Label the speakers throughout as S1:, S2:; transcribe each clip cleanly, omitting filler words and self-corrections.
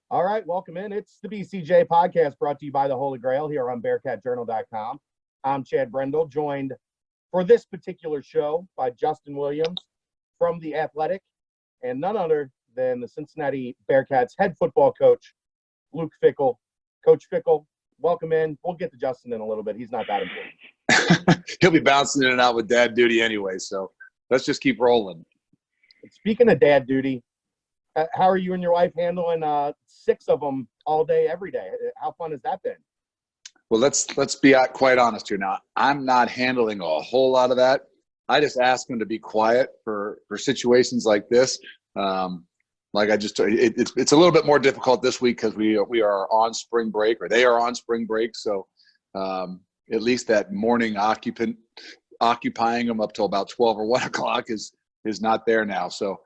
S1: All right, welcome in. It's the BCJ podcast brought to you by the Holy Grail here on BearcatJournal.com. I'm Chad Brendel, joined for this particular show by Justin Williams from The Athletic, and none other than the Cincinnati Bearcats head football coach, Luke Fickell. Coach Fickell, welcome in. We'll get to Justin in a little bit. He's not that important.
S2: He'll be bouncing in and out with dad duty anyway, so let's just keep rolling.
S1: Speaking of dad duty, how are you and your wife handling 6 of them all day, every day? How fun has that been?
S2: Well, let's be quite honest here now. I'm not handling a whole lot of that. I just ask them to be quiet for situations like this. Like I just, it's a little bit more difficult this week because we are on spring break, or they are on spring break. So at least that morning occupying them up till about 12 or 1 o'clock is not there now. So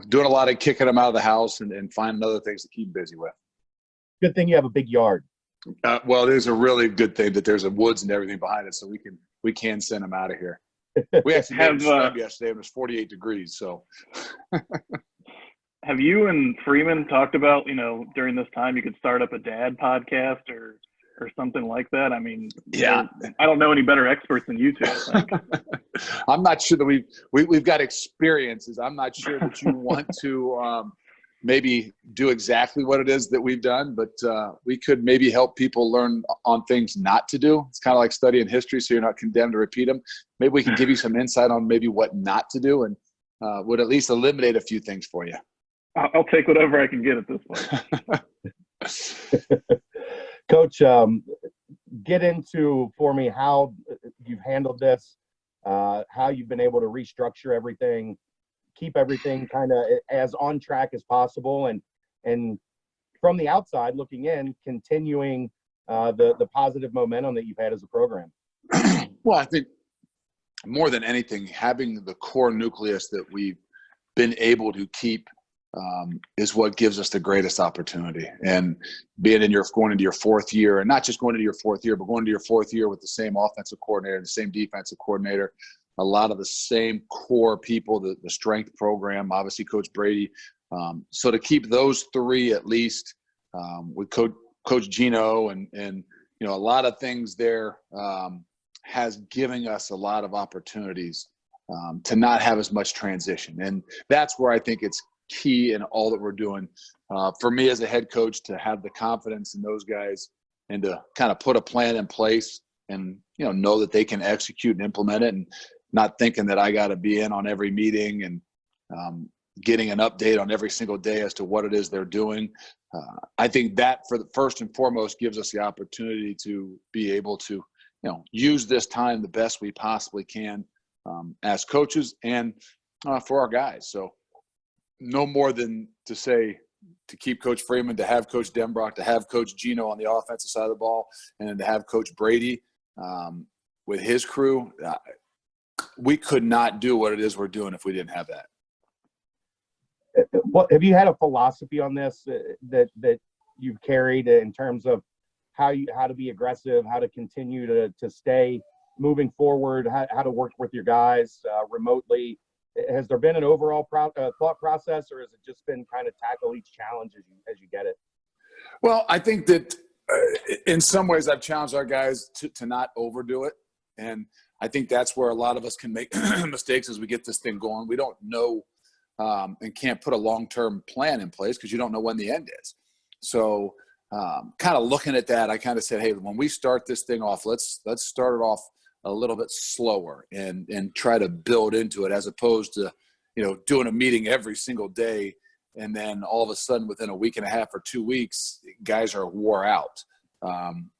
S2: doing a lot of kicking them out of the house and finding other things to keep busy with.
S1: Good thing you have a big yard.
S2: Well, there's a really good thing that there's a woods and everything behind it, so we can send them out of here. We actually had scrub yesterday. It was 48 degrees. So,
S3: have you and Freeman talked about during this time you could start up a dad podcast or something like that? I mean,
S2: yeah,
S3: I don't know any better experts than you two, I think.
S2: I'm not sure that we've got experiences. I'm not sure that you want to maybe do exactly what it is that we've done, but we could maybe help people learn on things not to do. It's kind of like studying history, so you're not condemned to repeat them. Maybe we can give you some insight on maybe what not to do, and would at least eliminate a few things for you.
S3: I'll take whatever I can get at this point.
S1: Coach, get into for me how you've handled this, how you've been able to restructure everything, keep everything kind of as on track as possible, and from the outside looking in, continuing the positive momentum that you've had as a program.
S2: Well, I think more than anything, having the core nucleus that we've been able to keep is what gives us the greatest opportunity. And going into your 4th year, and not just going into your 4th year, but going into your 4th year with the same offensive coordinator, the same defensive coordinator, a lot of the same core people, the strength program, obviously Coach Brady. So to keep those 3 at least with Coach Gino and a lot of things there has given us a lot of opportunities to not have as much transition. And that's where I think it's key in all that we're doing. For me as a head coach, to have the confidence in those guys and to kind of put a plan in place and know that they can execute and implement it, and not thinking that I got to be in on every meeting and getting an update on every single day as to what it is they're doing. I think that for the first and foremost gives us the opportunity to be able to use this time the best we possibly can as coaches and for our guys. So no more than to say to keep Coach Freeman, to have Coach Denbrock, to have Coach Gino on the offensive side of the ball, and then to have Coach Brady with his crew. We could not do what it is we're doing if we didn't have that.
S1: What have you had a philosophy on this that you've carried in terms of how to be aggressive, how to continue to stay moving forward, how to work with your guys remotely? Has there been an overall thought process, or has it just been kind of tackle each challenge as you get it?
S2: Well, I think that in some ways I've challenged our guys to not overdo it. And I think that's where a lot of us can make mistakes as we get this thing going. We don't know and can't put a long-term plan in place because you don't know when the end is. So kind of looking at that, I kind of said, hey, when we start this thing off, let's start it off a little bit slower and try to build into it, as opposed to, doing a meeting every single day. And then all of a sudden within a week and a half or 2 weeks, guys are wore out.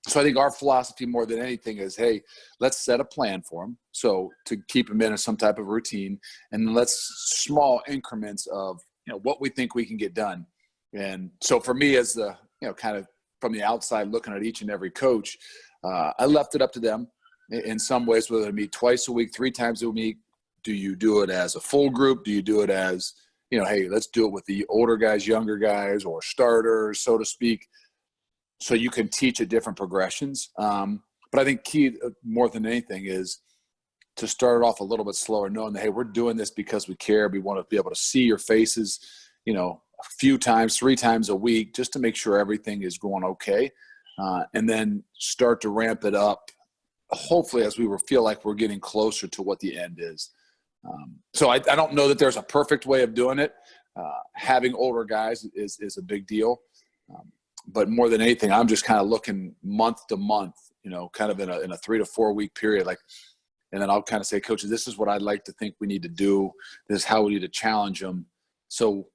S2: So I think our philosophy more than anything is, hey, let's set a plan for them. So to keep them in some type of routine, and let's small increments of, what we think we can get done. And so for me as the, kind of from the outside looking at each and every coach, I left it up to them in some ways, whether it meet twice a week, 3 times a week. Do you do it as a full group? Do you do it as, hey, let's do it with the older guys, younger guys, or starters, so to speak, so you can teach at different progressions. But I think key more than anything is to start it off a little bit slower, knowing that, hey, we're doing this because we care. We want to be able to see your faces, a few times, 3 times a week, just to make sure everything is going okay, and then start to ramp it up, hopefully as we feel like we're getting closer to what the end is. So I don't know that there's a perfect way of doing it. Having older guys is a big deal. But more than anything, I'm just kind of looking month to month, kind of in a 3 to 4 week period. And then I'll kind of say, coaches, this is what I'd like to think we need to do. This is how we need to challenge them. So,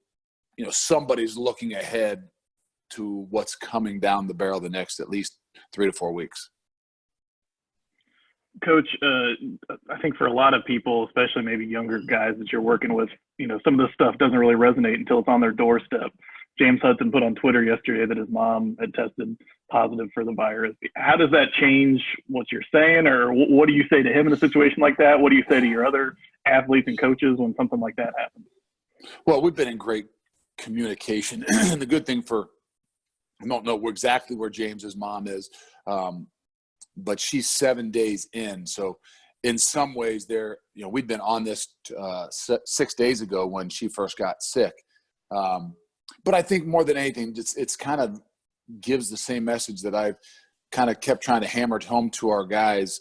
S2: somebody's looking ahead to what's coming down the barrel the next at least 3 to 4 weeks.
S3: Coach, I think for a lot of people, especially maybe younger guys that you're working with, some of this stuff doesn't really resonate until it's on their doorstep. James Hudson put on Twitter yesterday that his mom had tested positive for the virus. How does that change what you're saying, or what do you say to him in a situation like that? What do you say to your other athletes and coaches when something like that happens?
S2: Well, we've been in great communication. And the good thing I don't know exactly where James's mom is, but she's 7 days in. So in some ways we'd been on this 6 days ago when she first got sick. But I think more than anything, it's kind of gives the same message that I've kind of kept trying to hammer home to our guys.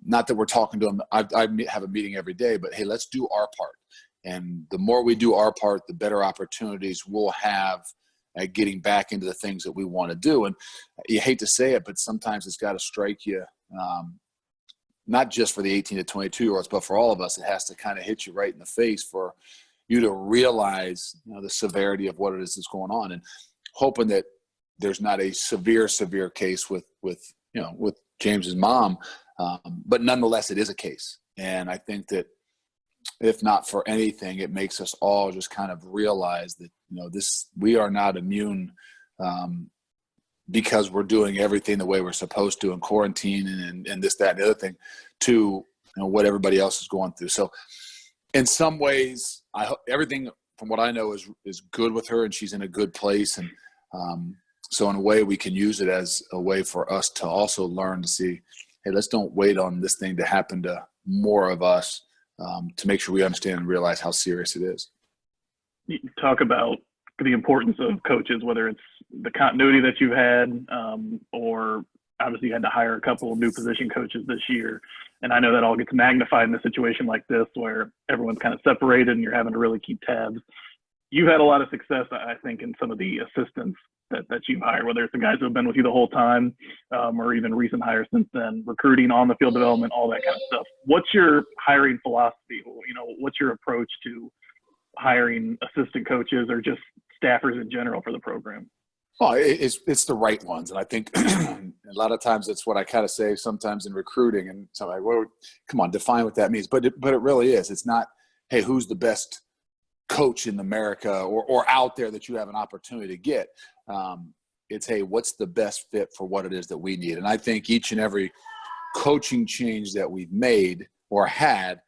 S2: Not that we're talking to them. I have a meeting every day, but hey, let's do our part. And the more we do our part, the better opportunities we'll have at getting back into the things that we want to do. And you hate to say it, but sometimes it's got to strike you, not just for the 18 to 22-year-olds, but for all of us. It has to kind of hit you right in the face for you to realize the severity of what it is that's going on, and hoping that there's not a severe case with James's mom. But nonetheless, it is a case. And I think that if not for anything, it makes us all just kind of realize that, we are not immune because we're doing everything the way we're supposed to in quarantine and this, that, and the other thing to what everybody else is going through. So in some ways, everything from what I know is good with her, and she's in a good place. And so in a way, we can use it as a way for us to also learn to see, hey, let's don't wait on this thing to happen to more of us, to make sure we understand and realize how serious it is.
S3: You talk about the importance of coaches, whether it's the continuity that you've had, or obviously you had to hire a couple of new position coaches this year. And I know that all gets magnified in a situation like this where everyone's kind of separated and you're having to really keep tabs. You've had a lot of success, I think, in some of the assistants that you've hired, whether it's the guys who have been with you the whole time, or even recent hires since then, recruiting, on the field development, all that kind of stuff. What's your hiring philosophy? What's your approach to hiring assistant coaches or just staffers in general for the program?
S2: Well, it's the right ones. And I think a lot of times that's what I kind of say sometimes in recruiting. And so I'm like, well, come on, define what that means. But it really is. It's not, hey, who's the best coach in America or out there that you have an opportunity to get. It's, hey, what's the best fit for what it is that we need? And I think each and every coaching change that we've made or had,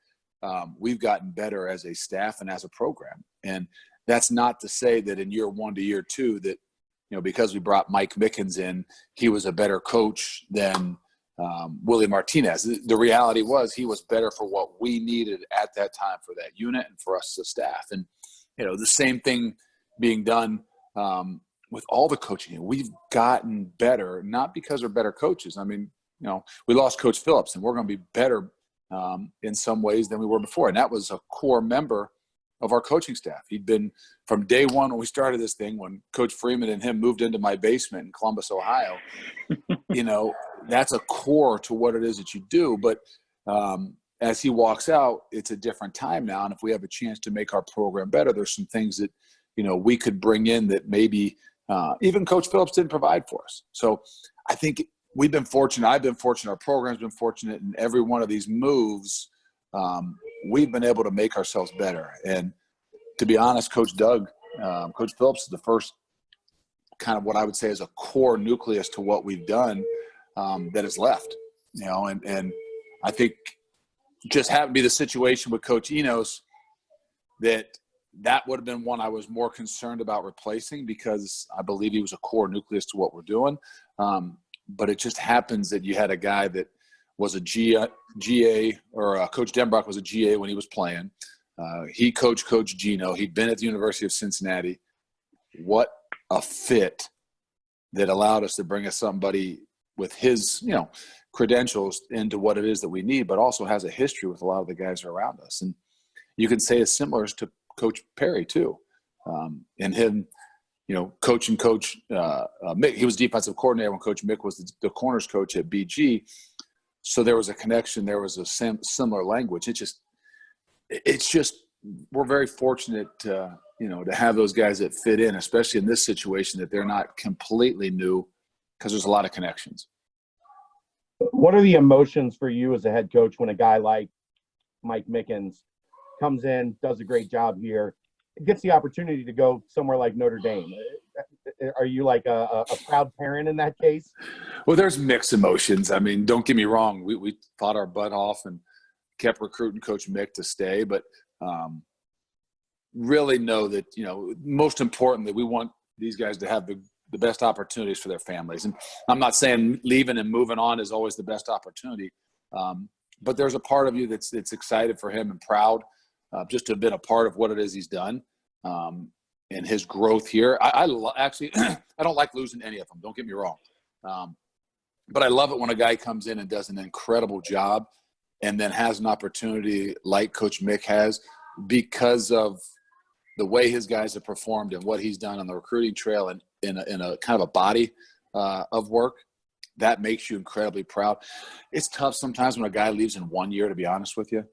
S2: we've gotten better as a staff and as a program. And that's not to say that in year 1 to year 2 that, because we brought Mike Mickens in, he was a better coach than Willie Martinez. The reality was he was better for what we needed at that time for that unit and for us as a staff. And, the same thing being done with all the coaching. We've gotten better, not because we're better coaches. I mean, we lost Coach Phillips, and we're going to be better in some ways than we were before. And that was a core member of our coaching staff. He'd been from day one when we started this thing, when Coach Freeman and him moved into my basement in Columbus, Ohio. That's a core to what it is that you do. But as he walks out, it's a different time now. And if we have a chance to make our program better, there's some things that, we could bring in that maybe even Coach Phillips didn't provide for us. So I think we've been fortunate. I've been fortunate. Our program's been fortunate in every one of these moves. We've been able to make ourselves better. And to be honest, Coach Phillips is the first kind of what I would say is a core nucleus to what we've done that is left, and I think just happened to be the situation with Coach Enos that would have been one I was more concerned about replacing, because I believe he was a core nucleus to what we're doing. But it just happens that you had a guy that was a GA, or Coach Denbrock was a GA when he was playing. He coached Coach Gino. He'd been at the University of Cincinnati. what a fit that allowed us to bring us somebody with his, credentials into what it is that we need, but also has a history with a lot of the guys around us. And you can say it's similar to Coach Perry too. And him, coaching Coach Mick, he was defensive coordinator when Coach Mick was the corners coach at BG. So there was a connection. There was a similar language. It's just, we're very fortunate to have those guys that fit in, especially in this situation, that they're not completely new, because there's a lot of connections.
S1: What are the emotions for you as a head coach when a guy like Mike Mickens comes in, does a great job here, gets the opportunity to go somewhere like Notre Dame? Are you like a proud parent in that case?
S2: Well, there's mixed emotions. I mean, don't get me wrong. We fought our butt off and kept recruiting Coach Mick to stay, but really know that, most importantly, we want these guys to have the best opportunities for their families. And I'm not saying leaving and moving on is always the best opportunity, but there's a part of you that's excited for him and proud just to have been a part of what it is he's done and his growth here. Actually, I don't like losing any of them. Don't get me wrong. But I love it when a guy comes in and does an incredible job and then has an opportunity like Coach Mick has, because of the way his guys have performed and what he's done on the recruiting trail and in a kind of a body of work. That makes you incredibly proud. It's tough sometimes when a guy leaves in 1 year, to be honest with you,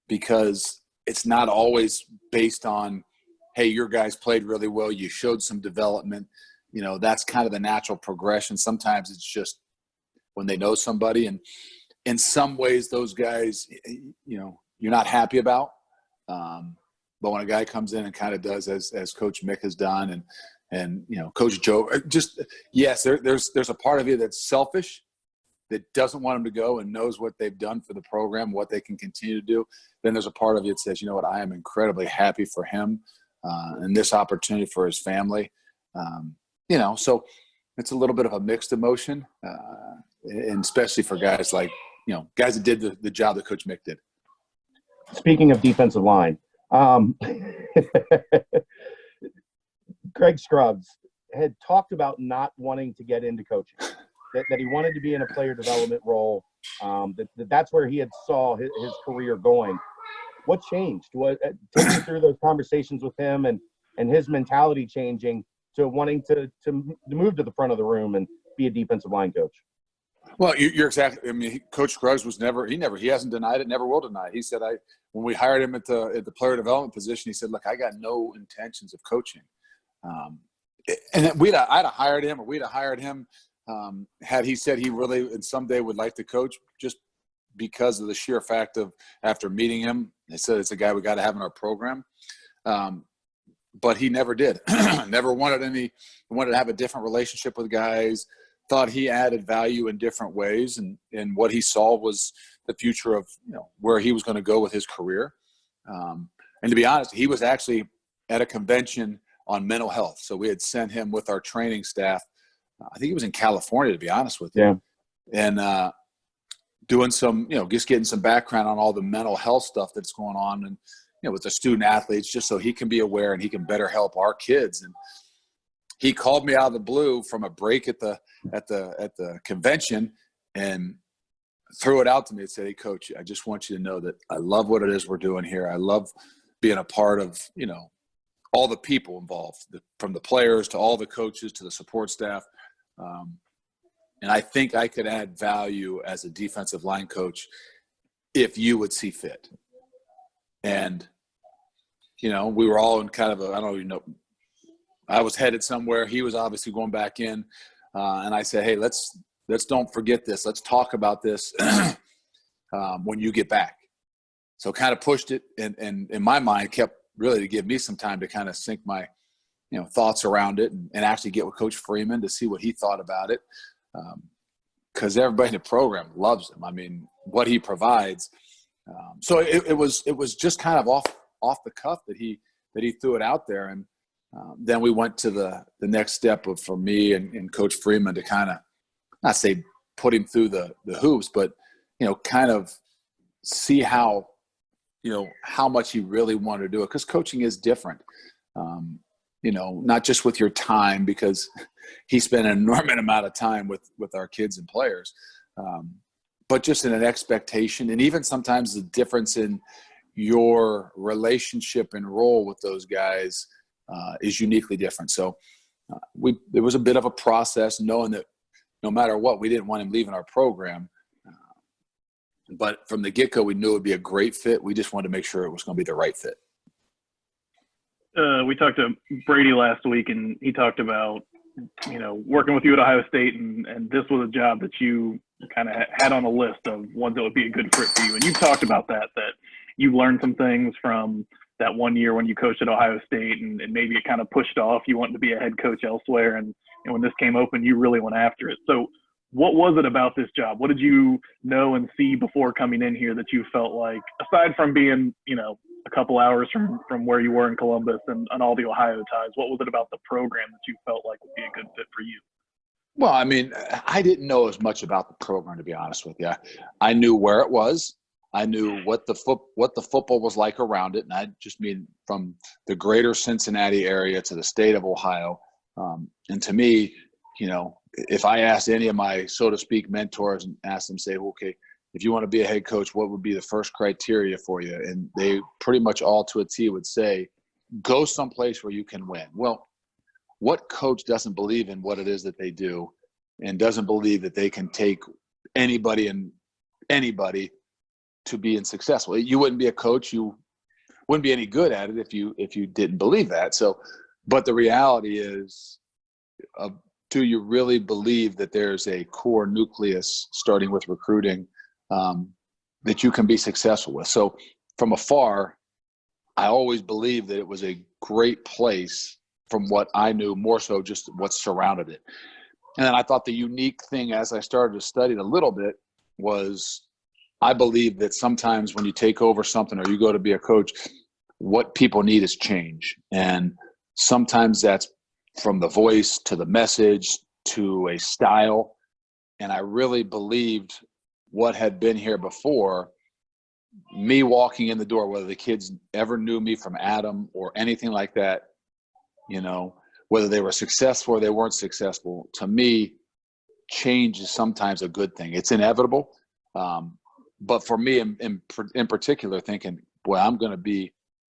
S2: because it's not always based on, hey, your guys played really well, you showed some development. That's kind of the natural progression. Sometimes it's just when they know somebody, and in some ways those guys, you're not happy about. But when a guy comes in and kind of does as Coach Mick has done, and Coach Joe, just, yes, there's a part of you that's selfish, that doesn't want him to go and knows what they've done for the program, what they can continue to do. Then there's a part of you that says, you know what, I am incredibly happy for him and this opportunity for his family. So it's a little bit of a mixed emotion, and especially for guys like, guys that did the job that Coach Mick did.
S1: Speaking of defensive line, Greg Scruggs had talked about not wanting to get into coaching, that he wanted to be in a player development role, that's where he had saw his career going. What changed? Take me through those conversations with him and his mentality changing to wanting to move to the front of the room and be a defensive line coach.
S2: Well, you're exactly. I mean, Coach Scruggs he hasn't denied it, never will deny it. He said, when we hired him at the player development position, he said, look, I got no intentions of coaching. And I'd have hired him, or we'd have hired him had he said he really and someday would like to coach, just because of the sheer fact of, after meeting him, they said it's a guy we got to have in our program. But he never did. Never wanted to have a different relationship with guys. Thought he added value in different ways, and what he saw was the future of where he was going to go with his career. And to be honest, he was actually at a convention on mental health, so we had sent him with our training staff. I think he was in California, to be honest with you, and doing some, just getting some background on all the mental health stuff that's going on, and with the student athletes, just so he can be aware and he can better help our kids. And he called me out of the blue from a break at the convention and threw it out to me and said, "Hey, Coach, I just want you to know that I love what it is we're doing here. I love being a part of, all the people involved, from the players to all the coaches to the support staff. And I think I could add value as a defensive line coach if you would see fit." And, we were all in kind of I don't even know, I was headed somewhere. He was obviously going back in. And I said, "Hey, let's don't forget this. Let's talk about this when you get back." So kind of pushed it, and in my mind kept really to give me some time to kind of sink my, thoughts around it and actually get with Coach Freeman to see what he thought about it. Because everybody in the program loves him. I mean, what he provides. So it was just kind of off the cuff that he threw it out there. And then we went to the next step for me and Coach Freeman to kind of, not say put him through the hoops, but, kind of see how much he really wanted to do it. Because coaching is different. not just with your time, because he spent an enormous amount of time with our kids and players, but just in an expectation, and even sometimes the difference in your relationship and role with those guys is uniquely different. So there was a bit of a process, knowing that no matter what, we didn't want him leaving our program. But from the get-go, we knew it would be a great fit. We just wanted to make sure it was going to be the right fit.
S3: We talked to Brady last week, and he talked about, working with you at Ohio State, and this was a job that you kind of had on a list of ones that would be a good fit for you. And you talked about that you learned some things from that 1 year when you coached at Ohio State, and maybe it kind of pushed off. You wanted to be a head coach elsewhere, and when this came open, you really went after it. So what was it about this job? What did you know and see before coming in here that you felt like, aside from being, a couple hours from where you were in Columbus and all the Ohio ties, what was it about the program that you felt like would be a good fit for you?
S2: Well, I mean, I didn't know as much about the program, to be honest with you. I knew where it was. I knew what the football was like around it, and I just mean from the greater Cincinnati area to the state of Ohio. And to me, if I asked any of my, so to speak, mentors and asked them, say, okay, if you want to be a head coach, what would be the first criteria for you? And they pretty much all to a T would say, go someplace where you can win. Well, what coach doesn't believe in what it is that they do and doesn't believe that they can take anybody and anybody to being successful? You wouldn't be a coach. You wouldn't be any good at it if you didn't believe that. So, but the reality is, do you really believe that there's a core nucleus, starting with recruiting, that you can be successful with? So from afar, I always believed that it was a great place from what I knew, more so just what surrounded it. And then I thought the unique thing, as I started to study it a little bit, was I believe that sometimes when you take over something or you go to be a coach, what people need is change. And sometimes that's from the voice to the message to a style. And I really believed what had been here before, me walking in the door, whether the kids ever knew me from Adam or anything like that, whether they were successful or they weren't successful, to me, change is sometimes a good thing. It's inevitable. But for me in particular, thinking, boy, I'm going to be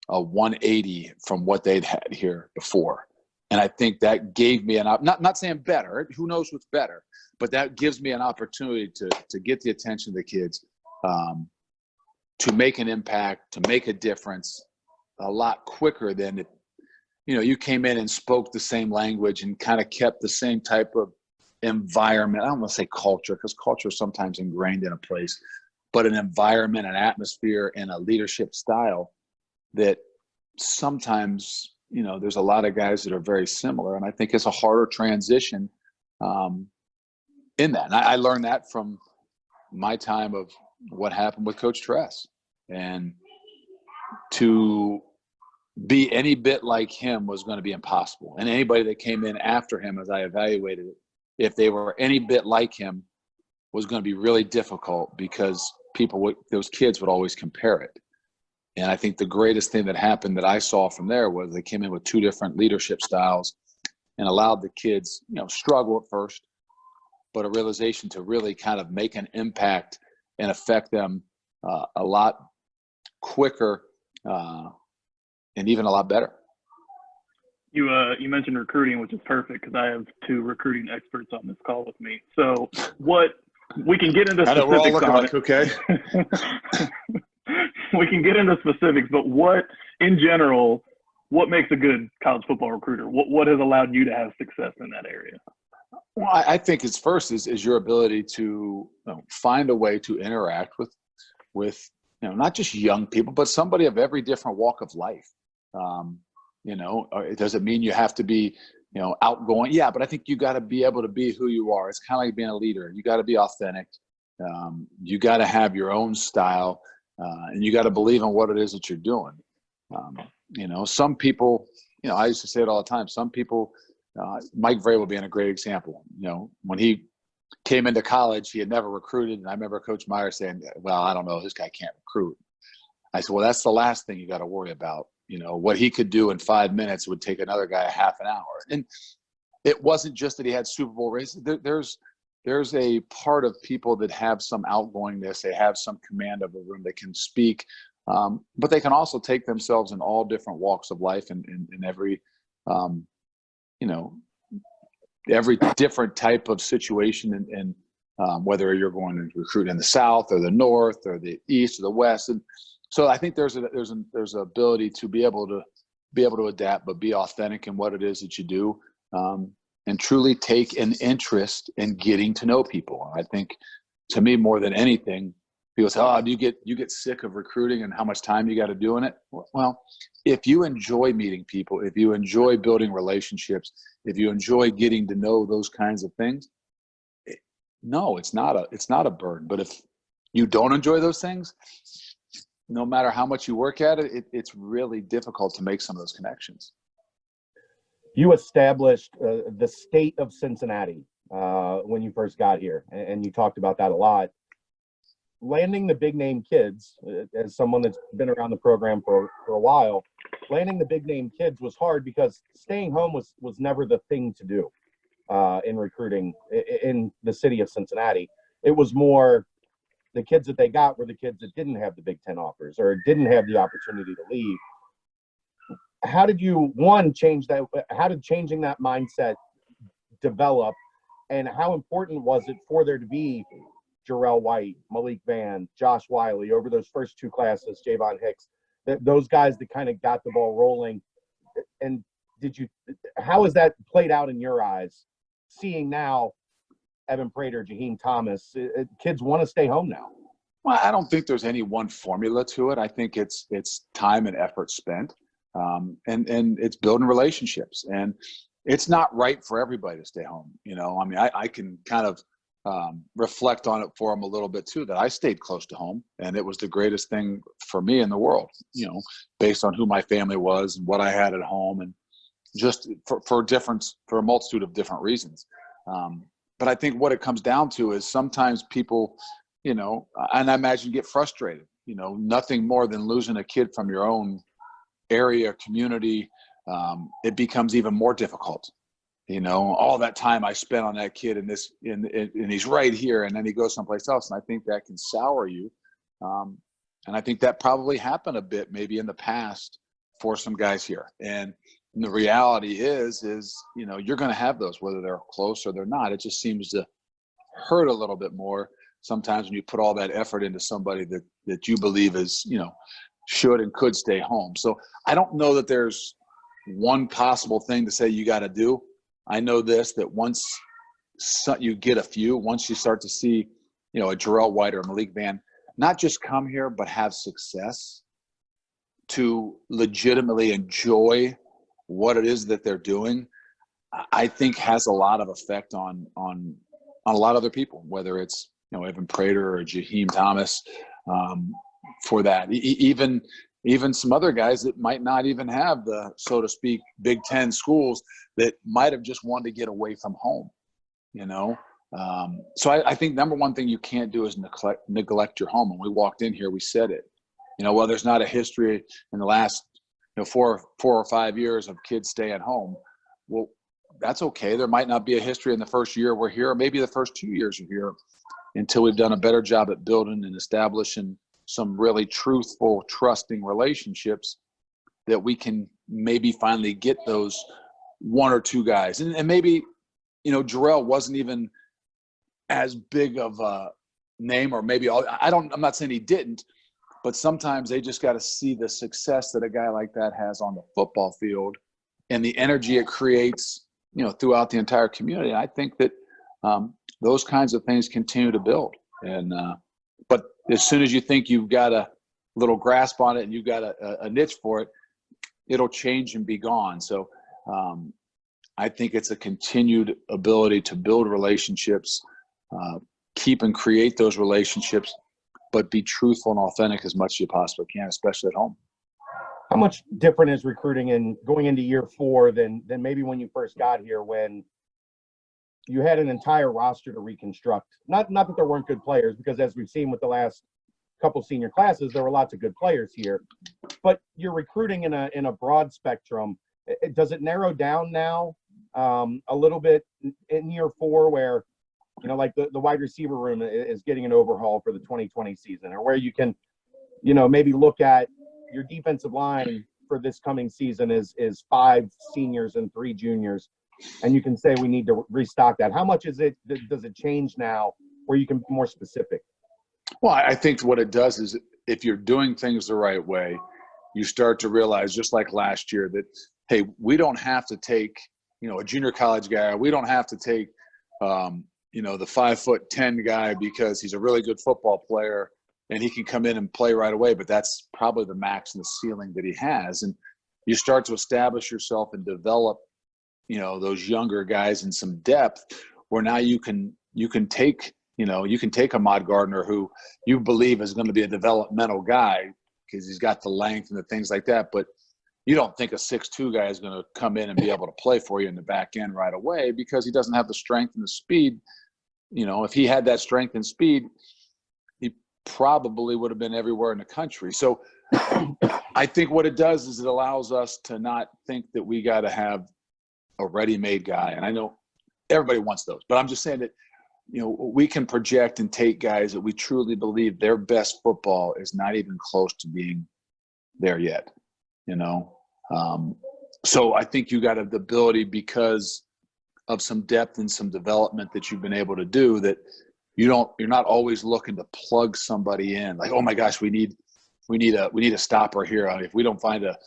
S2: a 180 from what they'd had here before. And I think that gave me not saying better, who knows what's better, but that gives me an opportunity to get the attention of the kids, to make an impact, to make a difference a lot quicker than it. You came in and spoke the same language and kind of kept the same type of environment. I don't want to say culture, because culture is sometimes ingrained in a place, but an environment, an atmosphere, and a leadership style that sometimes, there's a lot of guys that are very similar. And I think it's a harder transition in that. And I learned that from my time of what happened with Coach Tress. And to be any bit like him was going to be impossible. And anybody that came in after him, as I evaluated it, if they were any bit like him, was going to be really difficult, because those kids would always compare it. And I think the greatest thing that happened that I saw from there was they came in with two different leadership styles and allowed the kids, struggle at first, but a realization to really kind of make an impact and affect them a lot quicker and even a lot better.
S3: You mentioned recruiting, which is perfect, because I have two recruiting experts on this call with me. So what we can get into specifics. I know, we're all looking like, okay. We can get into specifics, but in general, what makes a good college football recruiter? What has allowed you to have success in that area?
S2: Well, I think it's first is your ability to find a way to interact with not just young people, but somebody of every different walk of life. It doesn't mean you have to be outgoing. Yeah, but I think you got to be able to be who you are. It's kind of like being a leader. You got to be authentic. You got to have your own style. And you got to believe in what it is that you're doing. Some people, I used to say it all the time. Some people, Mike Vrabel being a great example. When he came into college, he had never recruited. And I remember Coach Meyer saying, well, I don't know, this guy can't recruit. I said, well, that's the last thing you got to worry about. what he could do in 5 minutes would take another guy a half an hour. And it wasn't just that he had Super Bowl races. There's a part of people that have some outgoingness. They have some command of a room. They can speak, but they can also take themselves in all different walks of life and in every, every different type of situation. And whether you're going to recruit in the South or the North or the East or the West. And so I think there's an ability to be able to adapt, but be authentic in what it is that you do. And truly take an interest in getting to know people. I think, to me, more than anything, people say, "Oh, do you get sick of recruiting and how much time you got to do in it?" Well, if you enjoy meeting people, if you enjoy building relationships, if you enjoy getting to know those kinds of things, no, it's not a burden. But if you don't enjoy those things, no matter how much you work at it, it's really difficult to make some of those connections.
S1: You established the state of Cincinnati when you first got here, and you talked about that a lot. Landing the big name kids, as someone that's been around the program for a while, landing the big name kids was hard because staying home was never the thing to do in recruiting in the city of Cincinnati. It was more the kids that they got were the kids that didn't have the Big Ten offers or didn't have the opportunity to leave. How did you, change that? How did changing that mindset develop? And how important was it for there to be Jarrell White, Malik Vann, Josh Wiley over those first two classes, Javon Hicks, those guys that kind of got the ball rolling? And how has that played out in your eyes, seeing now Evan Prater, Jaheim Thomas, kids want to stay home now?
S2: Well, I don't think there's any one formula to it. I think it's time and effort spent. And it's building relationships, and it's not right for everybody to stay home. I can kind of reflect on it for them a little bit too, that I stayed close to home, and it was the greatest thing for me in the world, based on who my family was and what I had at home, and just for a multitude of different reasons. But I think what it comes down to is sometimes people, and I imagine get frustrated, nothing more than losing a kid from your own area, community. It becomes even more difficult. All that time I spent on that kid and he's right here, and then he goes someplace else. And I think that can sour you. And I think that probably happened a bit maybe in the past for some guys here. And the reality is, you're going to have those, whether they're close or they're not. It just seems to hurt a little bit more sometimes when you put all that effort into somebody that you believe is, should and could stay home. So I don't know that there's one possible thing to say you got to do. I know that once you get a few, once you start to see, a Jarrell White or Malik Vann, not just come here, but have success, to legitimately enjoy what it is that they're doing, I think has a lot of effect on a lot of other people, whether it's, Evan Prater or Jaheim Thomas, for that. Even some other guys that might not even have the, so to speak, Big Ten schools, that might have just wanted to get away from home, So I think number one thing you can't do is neglect your home. When we walked in here, we said it. Well, there's not a history in the last 4 or 5 years of kids staying home. Well, that's okay. There might not be a history in the first year we're here, or maybe the first 2 years you're here, until we've done a better job at building and establishing some really truthful, trusting relationships, that we can maybe finally get those one or two guys. And maybe, Jarrell wasn't even as big of a name, or maybe I'm not saying he didn't, but sometimes they just got to see the success that a guy like that has on the football field and the energy it creates, throughout the entire community. And I think that those kinds of things continue to build. And, but as soon as you think you've got a little grasp on it and you've got a niche for it, it'll change and be gone. So I think it's a continued ability to build relationships, keep and create those relationships, but be truthful and authentic as much as you possibly can, especially at home.
S1: How much different is recruiting in going into year 4 than maybe when you first got here, when you had an entire roster to reconstruct? Not that there weren't good players, because as we've seen with the last couple senior classes, there were lots of good players here. But you're recruiting in a broad spectrum. Does it narrow down now a little bit in year 4 where, like the wide receiver room is getting an overhaul for the 2020 season, or where you can, maybe look at your defensive line for this coming season is 5 seniors and 3 juniors, and you can say we need to restock that. How much does it change now where you can be more specific?
S2: Well, I think what it does is if you're doing things the right way, you start to realize, just like last year, that, hey, we don't have to take, a junior college guy. We don't have to take, the 5'10" guy because he's a really good football player and he can come in and play right away. But that's probably the max and the ceiling that he has. And you start to establish yourself and develop, those younger guys in some depth where now you can take, you can take Ahmad Gardner, who you believe is going to be a developmental guy because he's got the length and the things like that. But you don't think a 6'2" guy is going to come in and be able to play for you in the back end right away because he doesn't have the strength and the speed. If he had that strength and speed, he probably would have been everywhere in the country. So I think what it does is it allows us to not think that we got to have a ready-made guy. And I know everybody wants those, but I'm just saying that, we can project and take guys that we truly believe their best football is not even close to being there yet, So I think you got the ability, because of some depth and some development that you've been able to do, that you're not always looking to plug somebody in like, oh my gosh, we need a stopper here. If we don't find a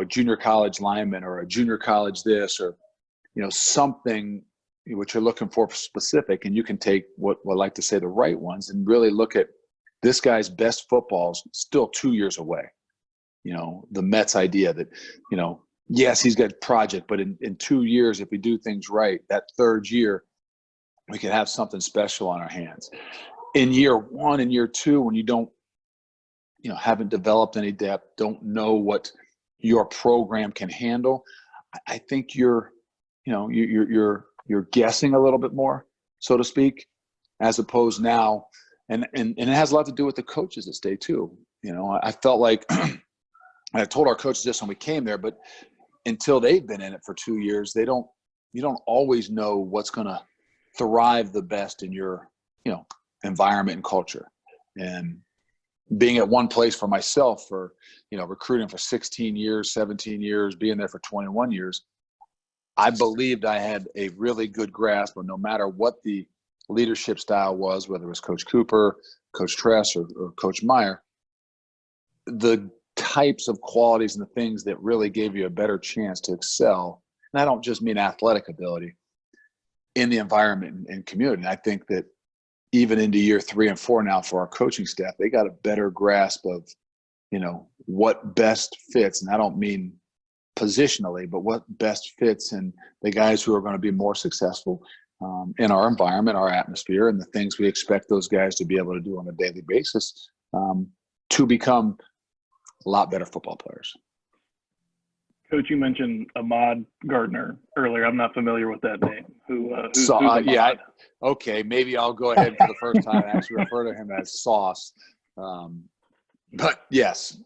S2: junior college lineman or a junior college this, or, something which you're looking for specific, and you can take what I like to say the right ones and really look at this guy's best football's still 2 years away. The Mets idea that, yes, he's got project, but in 2 years, if we do things right, that third year, we could have something special on our hands. In year 1 and year 2, when you don't, haven't developed any depth, don't know what your program can handle, I think you're guessing a little bit more, so to speak, as opposed now. And it has a lot to do with the coaches that stay too. I felt like, and I told our coaches this when we came there, but until they've been in it for 2 years, you don't always know what's going to thrive the best in your, environment and culture. And being at one place for myself for, recruiting for 16 years, 17 years, being there for 21 years, I believed I had a really good grasp of no matter what the leadership style was, whether it was Coach Cooper, Coach Tress, or Coach Meyer, the types of qualities and the things that really gave you a better chance to excel. And I don't just mean athletic ability, in the environment and community. And I think that even into year 3 and 4 now for our coaching staff, they got a better grasp of, what best fits. And I don't mean positionally, but what best fits in the guys who are going to be more successful in our environment, our atmosphere, and the things we expect those guys to be able to do on a daily basis to become a lot better football players.
S3: Coach, you mentioned Ahmad Gardner earlier. I'm not familiar with that name. Who's Ahmad?
S2: Yeah, okay, maybe I'll go ahead for the first time and actually refer to him as Sauce. But yes,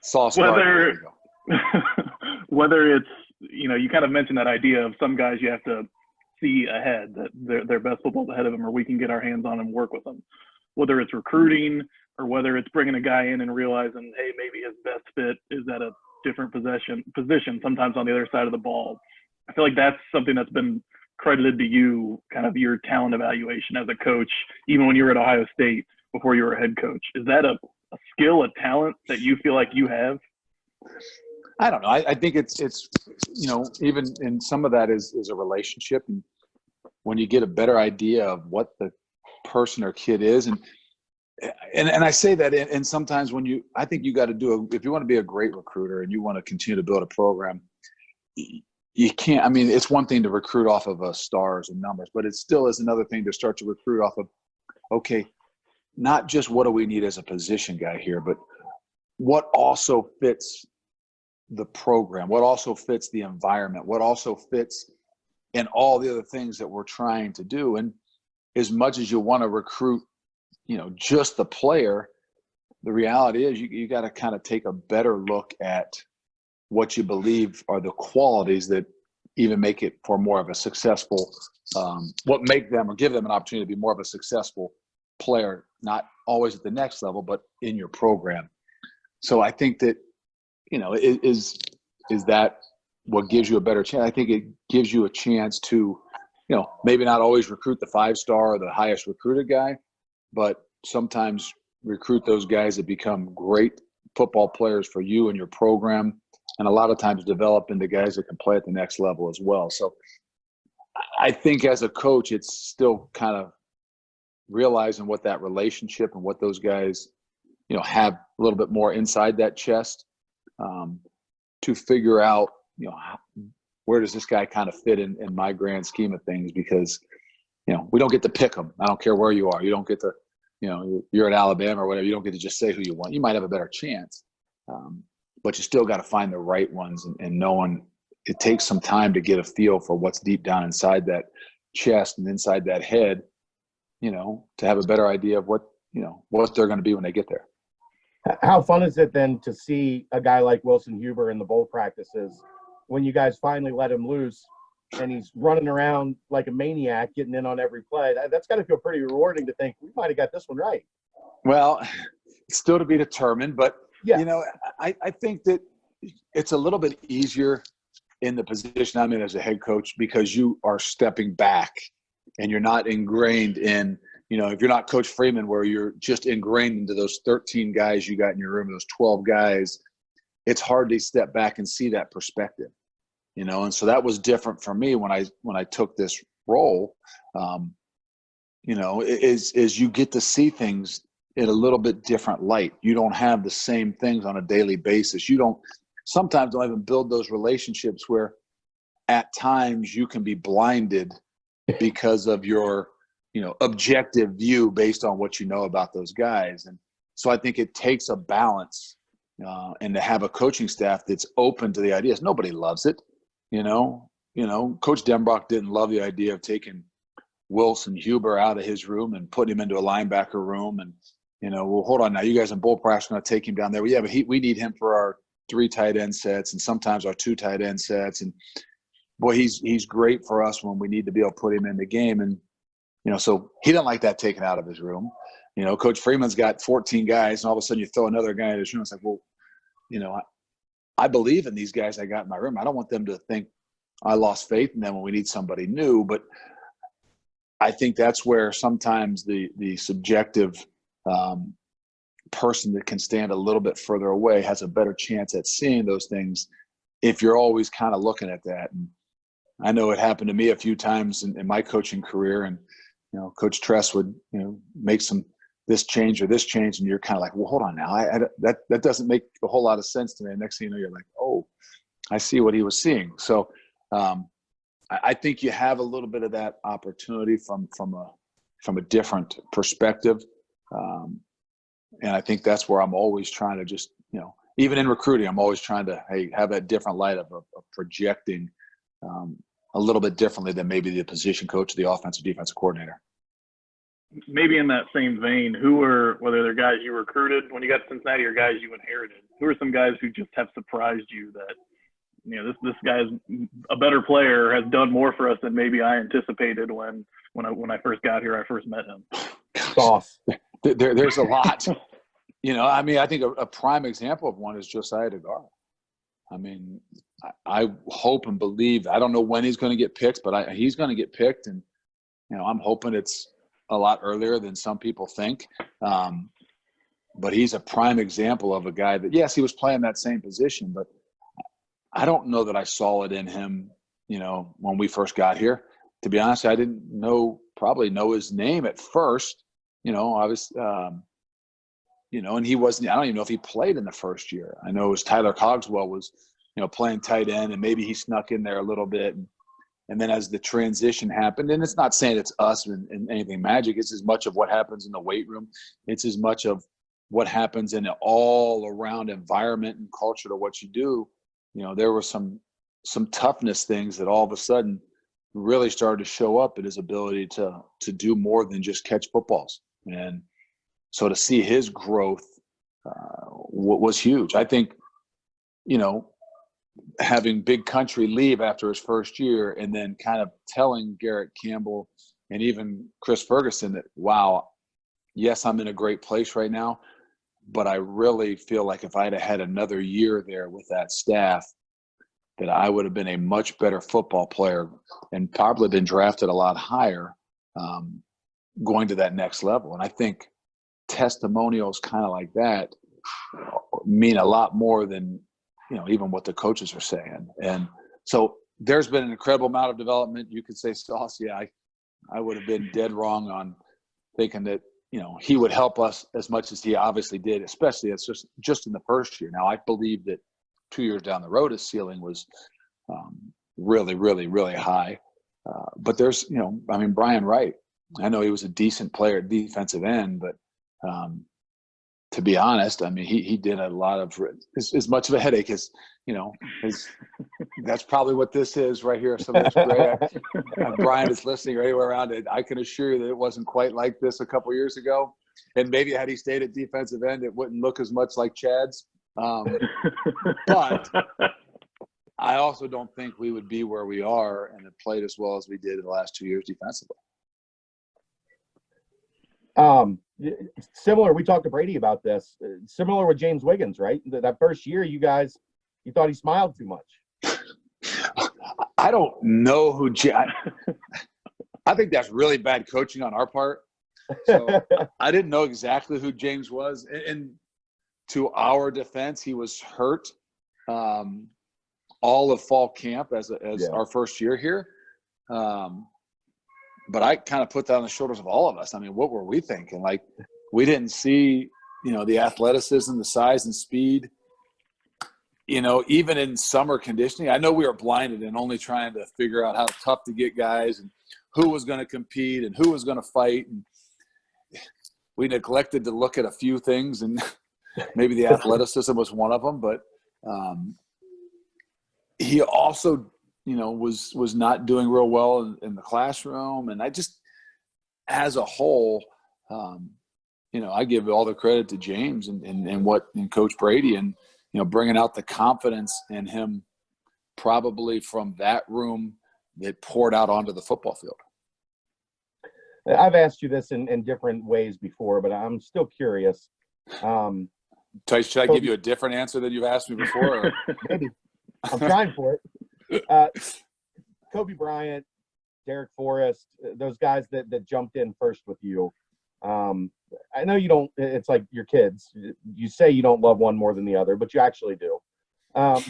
S2: Sauce Gardner.
S3: Whether it's, you kind of mentioned that idea of some guys you have to see ahead, that their best football's ahead of them, or we can get our hands on them and work with them. Whether it's recruiting or whether it's bringing a guy in and realizing, hey, maybe his best fit is at a different position, sometimes on the other side of the ball. I feel like that's something that's been credited to you, kind of your talent evaluation as a coach, even when you were at Ohio State before you were a head coach. Is that a skill, a talent that you feel like you have?
S2: I don't know. I think it's even in some of that is a relationship. And when you get a better idea of what the person or kid is, and I say that, and sometimes I think you got to if you want to be a great recruiter and you want to continue to build a program, you can't. I mean, it's one thing to recruit off of stars and numbers, but it still is another thing to start to recruit off of, okay, not just what do we need as a position guy here, but what also fits the program, what also fits the environment, what also fits in all the other things that we're trying to do. And as much as you want to recruit, just the player, the reality is you got to kind of take a better look at what you believe are the qualities that even make it for more of a successful, what make them or give them an opportunity to be more of a successful player, not always at the next level, but in your program. So I think that, is that what gives you a better chance? I think it gives you a chance to, maybe not always recruit the 5-star or the highest recruited guy, but sometimes recruit those guys that become great football players for you and your program, and a lot of times develop into guys that can play at the next level as well. So I think as a coach, it's still kind of realizing what that relationship and what those guys, have a little bit more inside that chest, to figure out, where does this guy kind of fit in my grand scheme of things? Because, we don't get to pick them. I don't care where you are. You don't get to, you're at Alabama or whatever. You don't get to just say who you want. You might have a better chance, but you still got to find the right ones, and knowing it takes some time to get a feel for what's deep down inside that chest and inside that head, to have a better idea of what they're going to be when they get there.
S1: How fun is it then to see a guy like Wilson Huber in the bowl practices when you guys finally let him loose and he's running around like a maniac, getting in on every play? That's got to feel pretty rewarding to think we might have got this one right.
S2: Well, it's still to be determined, but
S1: yes.
S2: I think that it's a little bit easier in the position I'm in as a head coach, because you are stepping back and you're not ingrained in, if you're not Coach Freeman, where you're just ingrained into those 13 guys you got in your room, those 12 guys, it's hard to step back and see that perspective, and so that was different for me when I took this role. Is you get to see things in a little bit different light. You don't have the same things on a daily basis. Sometimes don't even build those relationships where at times you can be blinded because of your, objective view based on what you know about those guys. And so I think it takes a balance, and to have a coaching staff that's open to the ideas. Nobody loves it. Coach Denbrock didn't love the idea of taking Wilson Huber out of his room and putting him into a linebacker room. And, well, hold on now, you guys in bull practice are going to take him down there. Well, yeah, but we need him for our 3 tight end sets and sometimes our 2 tight end sets. And boy, he's great for us when we need to be able to put him in the game. And, so he didn't like that taken out of his room. Coach Freeman's got 14 guys, and all of a sudden you throw another guy in his room. It's like, well, I believe in these guys I got in my room. I don't want them to think I lost faith in them when we need somebody new. But I think that's where sometimes the subjective person that can stand a little bit further away has a better chance at seeing those things if you're always kind of looking at that. And I know it happened to me a few times in my coaching career, and Coach Tress would make this change or this change, and you're kind of like, well, hold on now, that doesn't make a whole lot of sense to me. And next thing you know, you're like, oh, I see what he was seeing. So I think you have a little bit of that opportunity from a different perspective. And I think that's where I'm always trying to just, even in recruiting, I'm always trying to have that different light of projecting a little bit differently than maybe the position coach or the offensive defensive coordinator.
S3: Maybe in that same vein, whether they're guys you recruited when you got to Cincinnati or guys you inherited, who are some guys who just have surprised you that, this guy's a better player, has done more for us than maybe I anticipated when I first got here, I first met him?
S1: Sauce.
S2: There's a lot. I think a prime example of one is Josiah DeGar. I hope and believe, I don't know when he's going to get picked, but he's going to get picked. And, I'm hoping it's a lot earlier than some people think. But he's a prime example of a guy that, yes, he was playing that same position, but I don't know that I saw it in him, when we first got here. To be honest, I didn't probably know his name at first. I was, and he wasn't, I don't even know if he played in the first year. I know it was Tyler Cogswell was, playing tight end, and maybe he snuck in there a little bit. And then as the transition happened, and it's not saying it's us and anything magic, it's as much of what happens in the weight room. It's as much of what happens in an all around environment and culture to what you do. There were some toughness things that all of a sudden really started to show up in his ability to do more than just catch footballs. And so to see his growth was huge. I think, having Big Country leave after his first year and then kind of telling Garrett Campbell and even Chris Ferguson that, wow, yes, I'm in a great place right now, but I really feel like if I'd have had another year there with that staff, that I would have been a much better football player and probably been drafted a lot higher going to that next level. And I think testimonials kind of like that mean a lot more than, even what the coaches are saying. And so there's been an incredible amount of development. You could say, Sauce, yeah, I would have been dead wrong on thinking that, he would help us as much as he obviously did, especially it's just in the first year. Now, I believe that 2 years down the road, his ceiling was really, really, really high. But there's, Brian Wright, I know he was a decent player at defensive end, but to be honest, he did a lot of as much of a headache as, that's probably what this is right here. Some of this gray. Brian is listening or anywhere around it. I can assure you that it wasn't quite like this a couple years ago. And maybe had he stayed at defensive end, it wouldn't look as much like Chad's. But I also don't think we would be where we are and have played as well as we did in the last 2 years defensively.
S1: Similar, we talked to Brady about this. Similar with James Wiggins, right? That first year, you thought he smiled too much.
S2: I don't know who. I think that's really bad coaching on our part. So I didn't know exactly who James was. And to our defense, he was hurt all of fall camp as our first year here. But I kind of put that on the shoulders of all of us. What were we thinking? Like, we didn't see, the athleticism, the size and speed, even in summer conditioning. I know we were blinded and only trying to figure out how tough to get guys and who was going to compete and who was going to fight. And we neglected to look at a few things, and maybe the athleticism was one of them. But he also – was not doing real well in the classroom. And I just, as a whole, I give all the credit to James and Coach Brady and, bringing out the confidence in him probably from that room that poured out onto the football field.
S1: I've asked you this in different ways before, but I'm still curious.
S2: Should I give you a different answer than you've asked me before? Or?
S1: Maybe. I'm trying for it. Kobe Bryant, Derek Forrest, those guys that jumped in first with you. I know you don't, it's like your kids. You say you don't love one more than the other, but you actually do. That's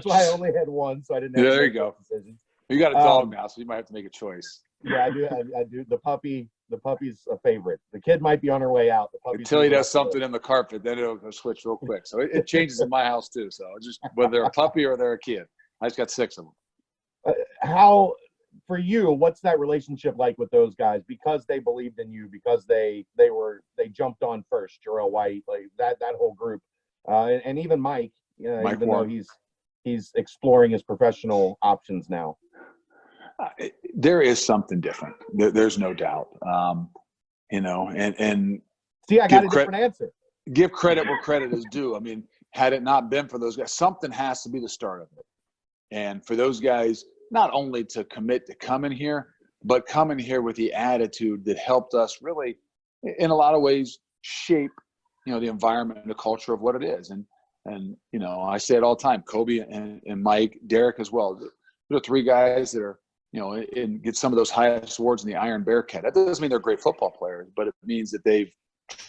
S1: why I only had one, so I didn't have to
S2: there
S1: make
S2: you go.
S1: decisions.
S2: You got a dog now, so you might have to make a choice.
S1: Yeah, I do. I do. The puppy's a favorite. The kid might be on her way out.
S2: Until he does something in the carpet, then it'll go switch real quick. So it changes in my house too. So just whether they're a puppy or they're a kid, I just got 6 of them.
S1: How, for you, what's that relationship like with those guys? Because they believed in you, because they jumped on first. Jarrell White, like that whole group, and even Mike.
S2: Mike
S1: even
S2: Warren.
S1: though he's exploring his professional options now.
S2: There is something different. There's no doubt. And
S1: see, I got a different answer.
S2: Give credit where credit is due. Had it not been for those guys, something has to be the start of it. And for those guys, not only to commit to coming here, but coming here with the attitude that helped us really, in a lot of ways, shape, the environment and the culture of what it is. And I say it all the time, Kobe and Mike, Derek as well. There are 3 guys that are, and get some of those highest awards in the Iron Bearcat. That doesn't mean they're great football players, but it means that they've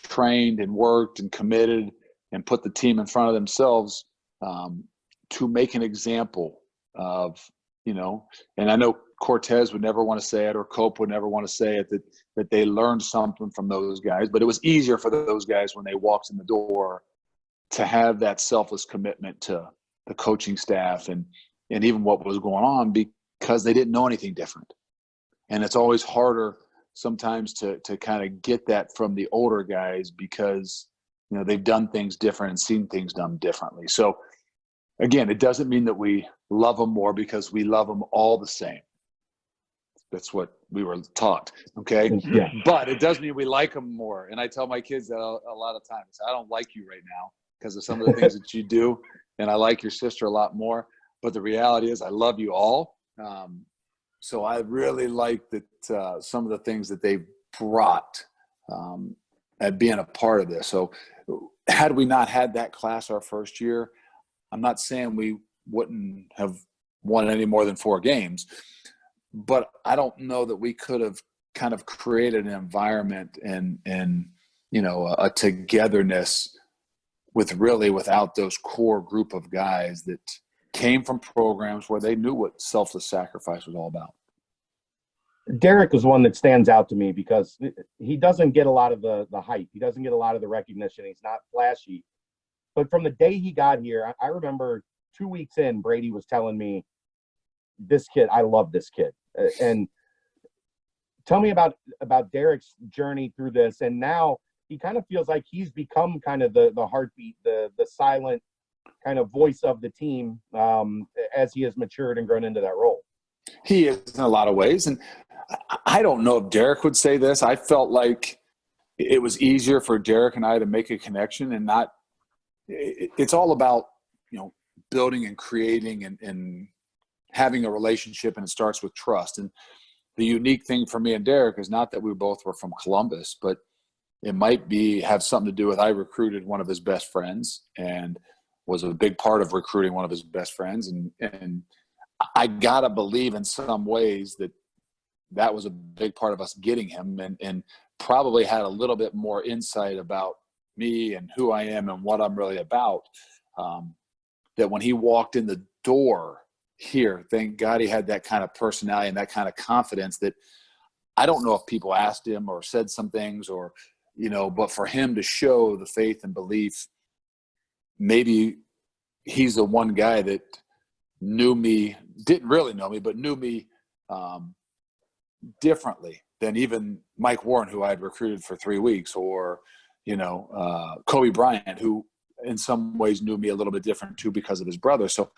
S2: trained and worked and committed and put the team in front of themselves to make an example of, and I know Cortez would never want to say it, or Cope would never want to say it, that they learned something from those guys, but it was easier for those guys when they walked in the door to have that selfless commitment to the coaching staff and even what was going on, because they didn't know anything different. And it's always harder sometimes to kind of get that from the older guys because, they've done things different and seen things done differently. So again, it doesn't mean that we love them more, because we love them all the same. That's what we were taught. Okay.
S1: Yeah.
S2: But it does mean we like them more. And I tell my kids that a lot of times. I don't like you right now because of some of the things that you do. And I like your sister a lot more. But the reality is I love you all. So I really like that some of the things that they've brought at being a part of this. So had we not had that class our first year, I'm not saying we wouldn't have won any more than 4 games, but I don't know that we could have kind of created an environment and a togetherness without those core group of guys that came from programs where they knew what selfless sacrifice was all about.
S1: Derek is one that stands out to me because he doesn't get a lot of the hype. He doesn't get a lot of the recognition. He's not flashy. But from the day he got here, I remember 2 weeks in, Brady was telling me, this kid, I love this kid. And tell me about Derek's journey through this. And now he kind of feels like he's become kind of the heartbeat, the silent kind of voice of the team as he has matured and grown into that role.
S2: He is in a lot of ways. And I don't know if Derek would say this. I felt like it was easier for Derek and I to make a connection and not – it's all about, building and creating and having a relationship, and it starts with trust. And the unique thing for me and Derek is not that we both were from Columbus, but it might have something to do with I recruited one of his best friends and was a big part of recruiting one of his best friends. And I got to believe in some ways that was a big part of us getting him and probably had a little bit more insight about me and who I am and what I'm really about. That when he walked in the door here, thank God he had that kind of personality and that kind of confidence that I don't know if people asked him or said some things or, but for him to show the faith and belief, maybe he's the one guy that knew me, didn't really know me, but knew me differently than even Mike Warren, who I had recruited for 3 weeks, or, Kobe Bryant, who in some ways knew me a little bit different too because of his brother. So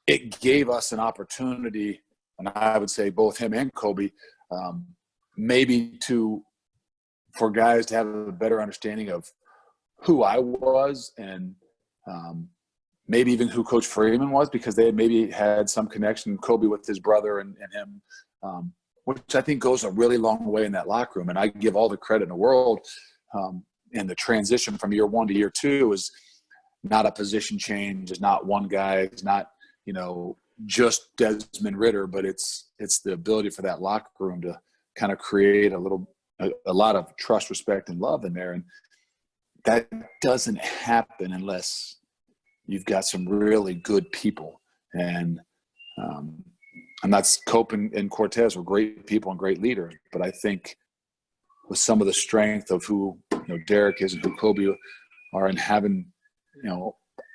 S2: it gave us an opportunity, and I would say both him and Kobe, maybe for guys to have a better understanding of who I was and maybe even who Coach Freeman was, because they maybe had some connection, Kobe with his brother and him, which I think goes a really long way in that locker room. And I give all the credit in the world. And the transition from year 1 to year 2 is not a position change. It's not one guy. It's not, just Desmond Ritter, but it's the ability for that locker room to kind of create a lot of trust, respect, and love in there. And that doesn't happen unless you've got some really good people. And I'm not – Cope and Cortez were great people and great leaders, but I think with some of the strength of who Derek is and who Kobe are, and having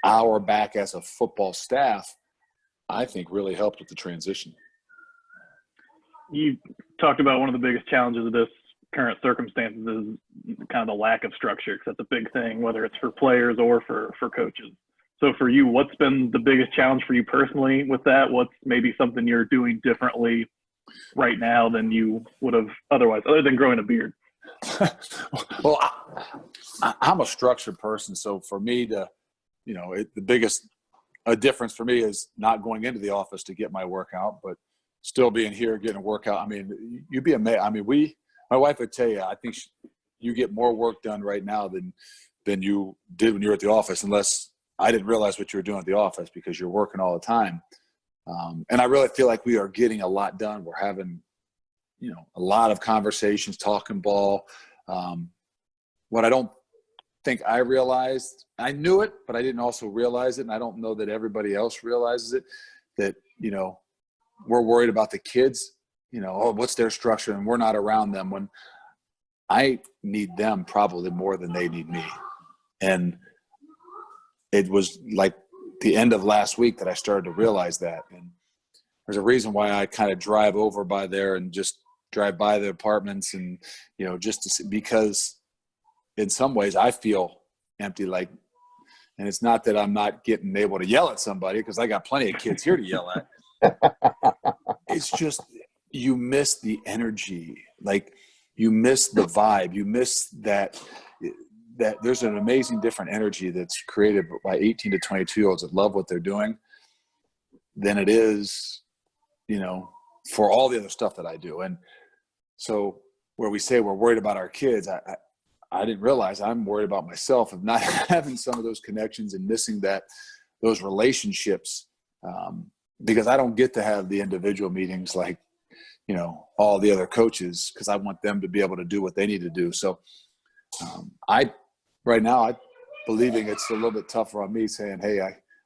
S2: our back as a football staff, I think really helped with the transition.
S3: You talked about one of the biggest challenges of this current circumstances is kind of the lack of structure, because that's a big thing, whether it's for players or for coaches. So for you, what's been the biggest challenge for you personally with that? What's maybe something you're doing differently right now than you would have otherwise, other than growing a beard?
S2: Well, I'm a structured person. So for me the biggest difference for me is not going into the office to get my workout, but still being here, getting a workout. I mean, you'd be amazed. I mean, my wife would tell you, I think you get more work done right now than you did when you were at the office, unless I didn't realize what you were doing at the office because you're working all the time. And I really feel like we are getting a lot done. We're having, a lot of conversations, talking ball. What I don't think I realized, I knew it, but I didn't also realize it. And I don't know that everybody else realizes it, that, we're worried about the kids, what's their structure, and we're not around them when I need them probably more than they need me. And it was like the end of last week that I started to realize that. And there's a reason why I kind of drive over by there and just drive by the apartments and, just to see, because in some ways I feel empty. And it's not that I'm not getting able to yell at somebody, because I got plenty of kids here to yell at. It's just you miss the energy, like you miss the vibe, you miss that there's an amazing different energy that's created by 18 to 22-year-olds that love what they're doing than it is, for all the other stuff that I do. And so where we say we're worried about our kids, I didn't realize I'm worried about myself of not having some of those connections and missing those relationships, because I don't get to have the individual meetings like, all the other coaches, because I want them to be able to do what they need to do. So right now, I'm believing it's a little bit tougher on me saying, hey,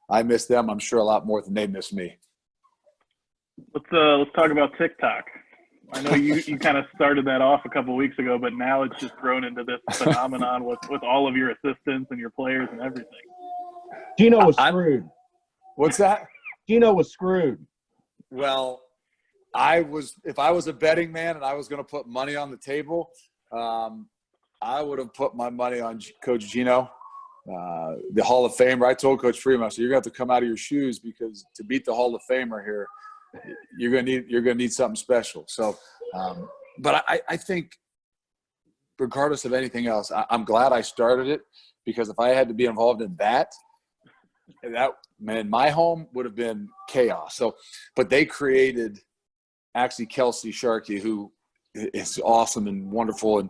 S2: I miss them, I'm sure, a lot more than they miss me.
S3: Let's talk about TikTok. I know you kind of started that off a couple of weeks ago, but now it's just grown into this phenomenon with all of your assistants and your players and everything.
S1: Gino was screwed.
S2: What's that?
S1: Gino was screwed.
S2: Well, if I was a betting man and I was going to put money on the table, I would have put my money on Coach Gino, the Hall of Famer. I told Coach Freeman, so you're going to have to come out of your shoes, because to beat the Hall of Famer here, you're going to need something special. So, but I think regardless of anything else, I'm glad I started it, because if I had to be involved in that, man, my home would have been chaos. So, but they created actually Kelsey Sharkey, who is awesome and wonderful, and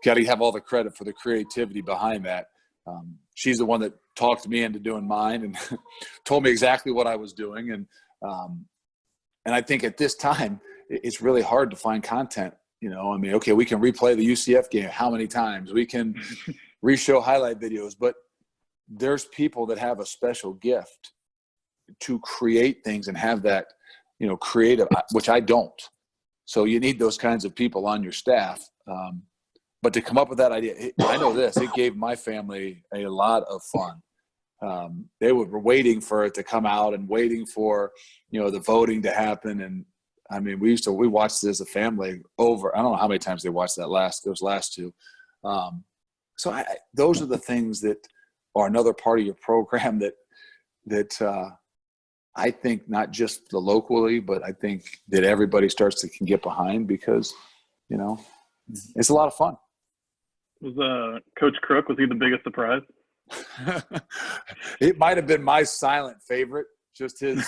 S2: got to have all the credit for the creativity behind that. She's the one that talked me into doing mine and told me exactly what I was doing. And I think at this time, it's really hard to find content. Okay, we can replay the UCF game how many times? We can re-show highlight videos, but there's people that have a special gift to create things and have that, creative, which I don't. So you need those kinds of people on your staff. But to come up with that idea, I know this, it gave my family a lot of fun. They were waiting for it to come out and waiting for, the voting to happen. And I mean, we watched it as a family over, I don't know how many times they watched those last two. So those are the things that are another part of your program that I think not just the locally, but I think that everybody can get behind, because, it's a lot of fun.
S3: Was Coach Crook, was he the biggest surprise?
S2: It might have been my silent favorite, just his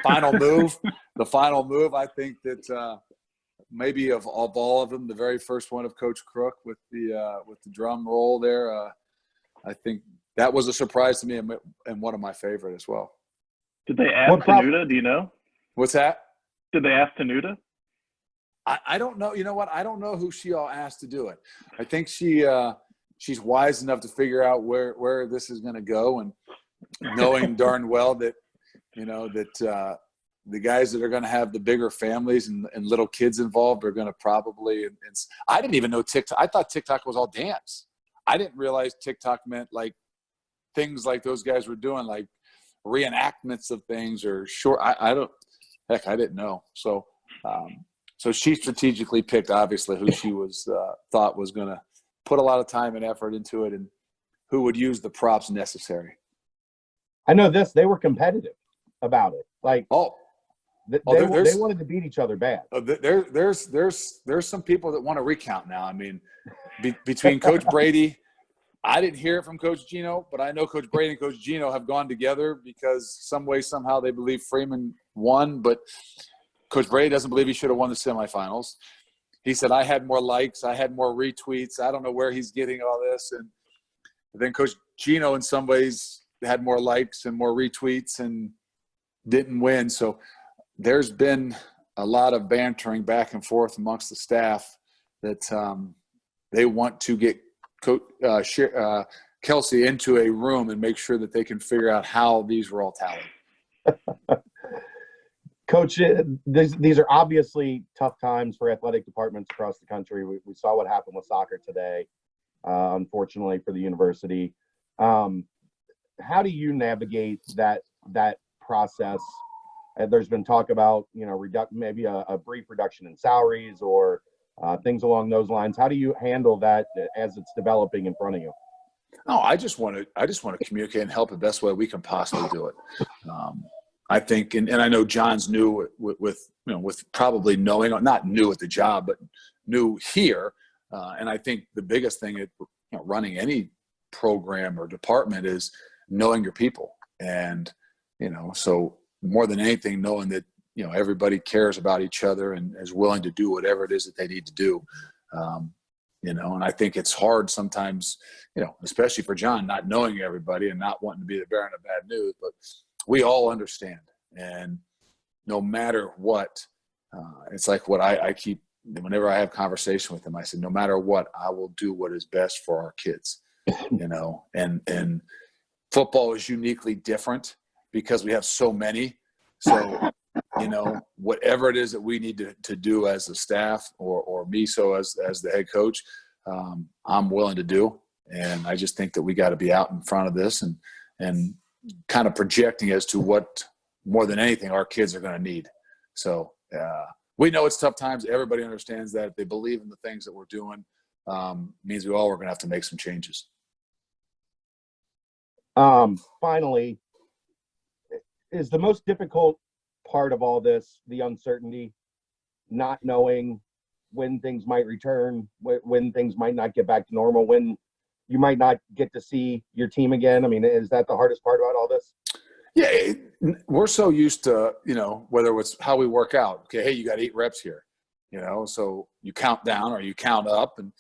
S2: final move. The final move, I think that maybe of all of them, the very first one of Coach Crook with the drum roll there, I think that was a surprise to me and one of my favorite as well.
S3: Did they ask Tanuta? Do you know?
S2: What's that?
S3: Did they ask Tanuta?
S2: I don't know. You know what? I don't know who she all asked to do it. I think she's wise enough to figure out where this is going to go, and knowing darn well that, that the guys that are going to have the bigger families and little kids involved are going to probably – and I didn't even know TikTok. I thought TikTok was all dance. I didn't realize TikTok meant like things like those guys were doing, like reenactments of things or short. I didn't know. So so she strategically picked, obviously, who she thought was going to put a lot of time and effort into it, and who would use the props necessary.
S1: I know this. They were competitive about it. Like, they wanted to beat each other bad.
S2: There's some people that want to recount now. I mean, between Coach Brady, I didn't hear it from Coach Gino, but I know Coach Brady and Coach Gino have gone together because some way, somehow they believe Freeman won, but Coach Brady doesn't believe he should have won the semifinals. He said, I had more likes, I had more retweets. I don't know where he's getting all this. And then Coach Gino, in some ways, had more likes and more retweets and didn't win. So there's been a lot of bantering back and forth amongst the staff that they want to get Kelsey into a room and make sure that they can figure out how these were all tallied.
S1: Coach, these are obviously tough times for athletic departments across the country. We saw what happened with soccer today, unfortunately for the university. How do you navigate that process? There's been talk about, maybe a brief reduction in salaries or things along those lines. How do you handle that as it's developing in front of you?
S2: No, I just want to communicate and help the best way we can possibly do it. I think, and I know John's new with probably knowing, not new at the job, but new here. And I think the biggest thing at running any program or department is knowing your people. And, so more than anything, knowing that, everybody cares about each other and is willing to do whatever it is that they need to do. And I think it's hard sometimes, especially for John, not knowing everybody and not wanting to be the bearer of bad news, but we all understand. And no matter what, it's like what I keep, whenever I have conversation with them, I said, no matter what, I will do what is best for our kids, and football is uniquely different because we have so many. So, whatever it is that we need to do as a staff or me, so as the head coach, I'm willing to do. And I just think that we got to be out in front of this and kind of projecting as to what, more than anything, our kids are going to need. So we know it's tough times. Everybody understands that. If they believe in the things that we're doing, means we all are going to have to make some changes.
S1: Finally, is the most difficult part of all this the uncertainty, not knowing when things might return, when things might not get back to normal, when you might not get to see your team again? I mean, is that the hardest part about all this?
S2: Yeah, we're so used to, whether it's how we work out. Okay, hey, you got 8 reps here, so you count down or you count up, and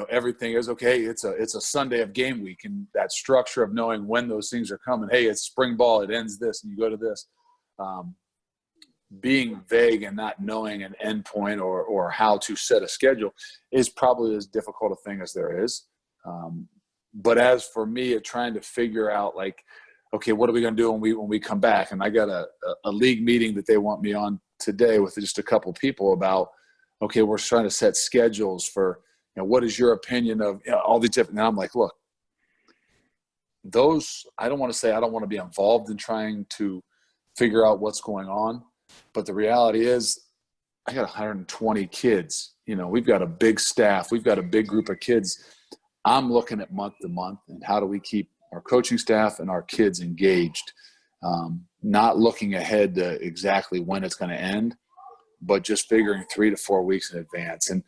S2: everything is okay. It's a Sunday of game week, and that structure of knowing when those things are coming. Hey, it's spring ball, it ends this, and you go to this. Being vague and not knowing an end point or how to set a schedule is probably as difficult a thing as there is. But as for me, trying to figure out, like, okay, what are we going to do when we come back? And I got a league meeting that they want me on today with just a couple people about, okay, we're trying to set schedules for, what is your opinion of all these different, and I'm like, look, those, I don't want to be involved in trying to figure out what's going on. But the reality is I got 120 kids. We've got a big staff. We've got a big group of kids. I'm looking at month to month and how do we keep our coaching staff and our kids engaged, not looking ahead to exactly when it's going to end, but just figuring 3 to 4 weeks in advance. And,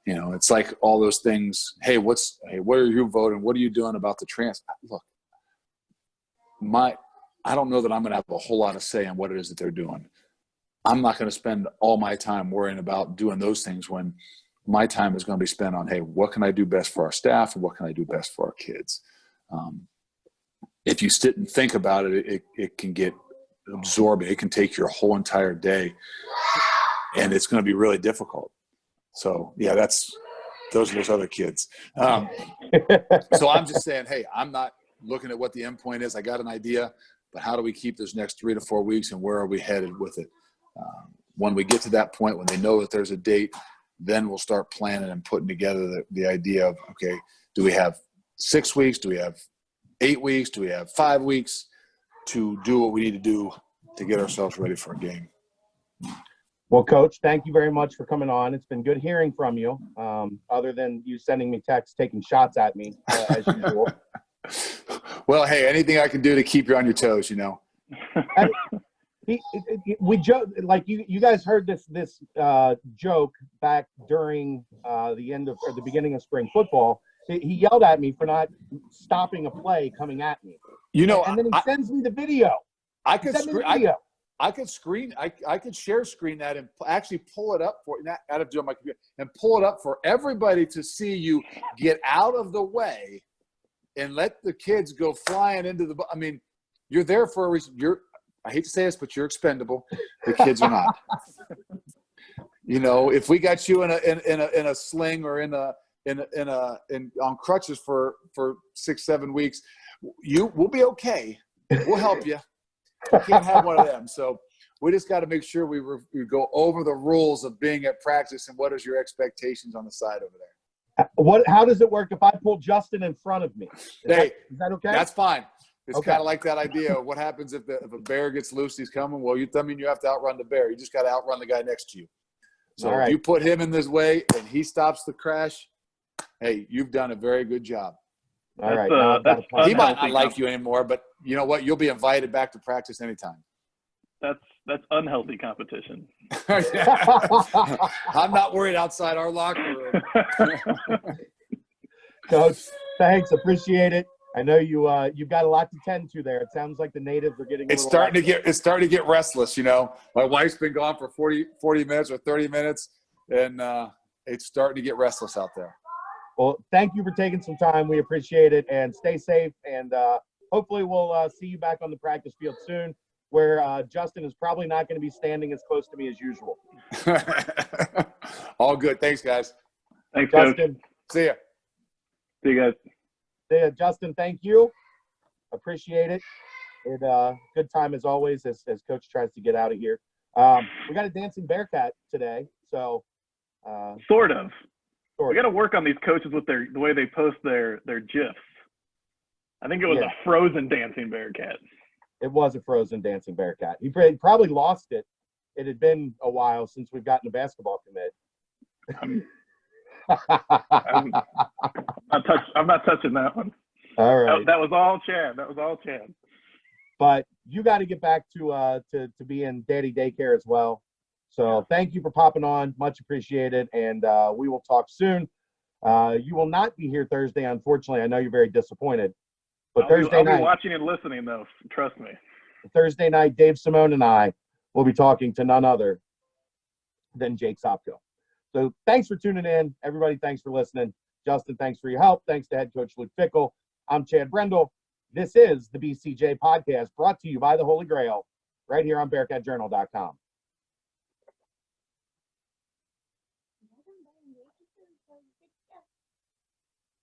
S2: it's like all those things. Hey, what are you voting? What are you doing about the transfer? Look, I don't know that I'm going to have a whole lot of say in what it is that they're doing. I'm not going to spend all my time worrying about doing those things when my time is going to be spent on, hey, what can I do best for our staff and what can I do best for our kids? If you sit and think about it, it can get absorbing. It can take your whole entire day, and it's going to be really difficult. So, yeah, those are those other kids. So I'm just saying, hey, I'm not looking at what the end point is. I got an idea, but how do we keep those next 3 to 4 weeks, and where are we headed with it? When we get to that point, when they know that there's a date, then we'll start planning and putting together the idea of, okay, do we have 6 weeks? Do we have 8 weeks? Do we have 5 weeks to do what we need to do to get ourselves ready for a game?
S1: Well, Coach, thank you very much for coming on. It's been good hearing from you, other than you sending me texts, taking shots at me, as usual.
S2: Well, hey, anything I can do to keep you on your toes,
S1: We joke, like you guys heard this joke back during the beginning of spring football. He yelled at me for not stopping a play coming at me. And then he sends me the video.
S2: I could share screen that and actually pull it up for, not out of doing my computer, and pull it up for everybody to see you get out of the way and let the kids go flying into the. I mean, you're there for a reason. I hate to say this, but you're expendable. The kids are not. If we got you in a sling or on crutches for 6-7 weeks, we'll be okay. We'll help you. You can't have one of them. So we just got to make sure we go over the rules of being at practice and what is your expectations on the side over there.
S1: How does it work if I pull Justin in front of me? Is that okay?
S2: That's fine. It's
S1: okay.
S2: Kind of like that idea of what happens if a bear gets loose, he's coming. Well, you have to outrun the bear. You just got to outrun the guy next to you. So if you put him in this way and he stops the crash, hey, you've done a very good job.
S1: All right.
S2: He might not like you anymore, but you know what? You'll be invited back to practice anytime.
S3: That's unhealthy competition.
S2: I'm not worried outside our locker room.
S1: Coach, thanks. Appreciate it. I know you've got a lot to tend to there. It sounds like the natives are getting
S2: It's starting to get restless, you know. My wife's been gone for 40 minutes or 30 minutes, and it's starting to get restless out there.
S1: Well, thank you for taking some time. We appreciate it, and stay safe. And hopefully we'll see you back on the practice field soon, where Justin is probably not going to be standing as close to me as usual.
S2: All good. Thanks, guys.
S3: Thanks,
S1: Justin.
S3: Coach.
S2: See ya.
S3: See you guys.
S1: Justin, thank you. Appreciate it. Good time as always as Coach tries to get out of here. We got a dancing Bearcat today, so
S3: Sort of. We got to work on these coaches with the way they post their GIFs. I think it was a frozen dancing Bearcat.
S1: It was a frozen dancing Bearcat. He probably lost it. It had been a while since we've gotten a basketball commit.
S3: I'm not touching that one.
S1: All right.
S3: That was all Chad.
S1: But you got to get back to be in daddy daycare as well. So thank you for popping on. Much appreciated. And we will talk soon. You will not be here Thursday, unfortunately. I know you're very disappointed. But Thursday night,
S3: I'll be watching and listening, though. Trust me.
S1: Thursday night, Dave Simone and I will be talking to none other than Jake Sopko. So thanks for tuning in. Everybody, thanks for listening. Justin, thanks for your help. Thanks to head coach Luke Fickle. I'm Chad Brendel. This is the BCJ podcast brought to you by the Holy Grail right here on BearcatJournal.com.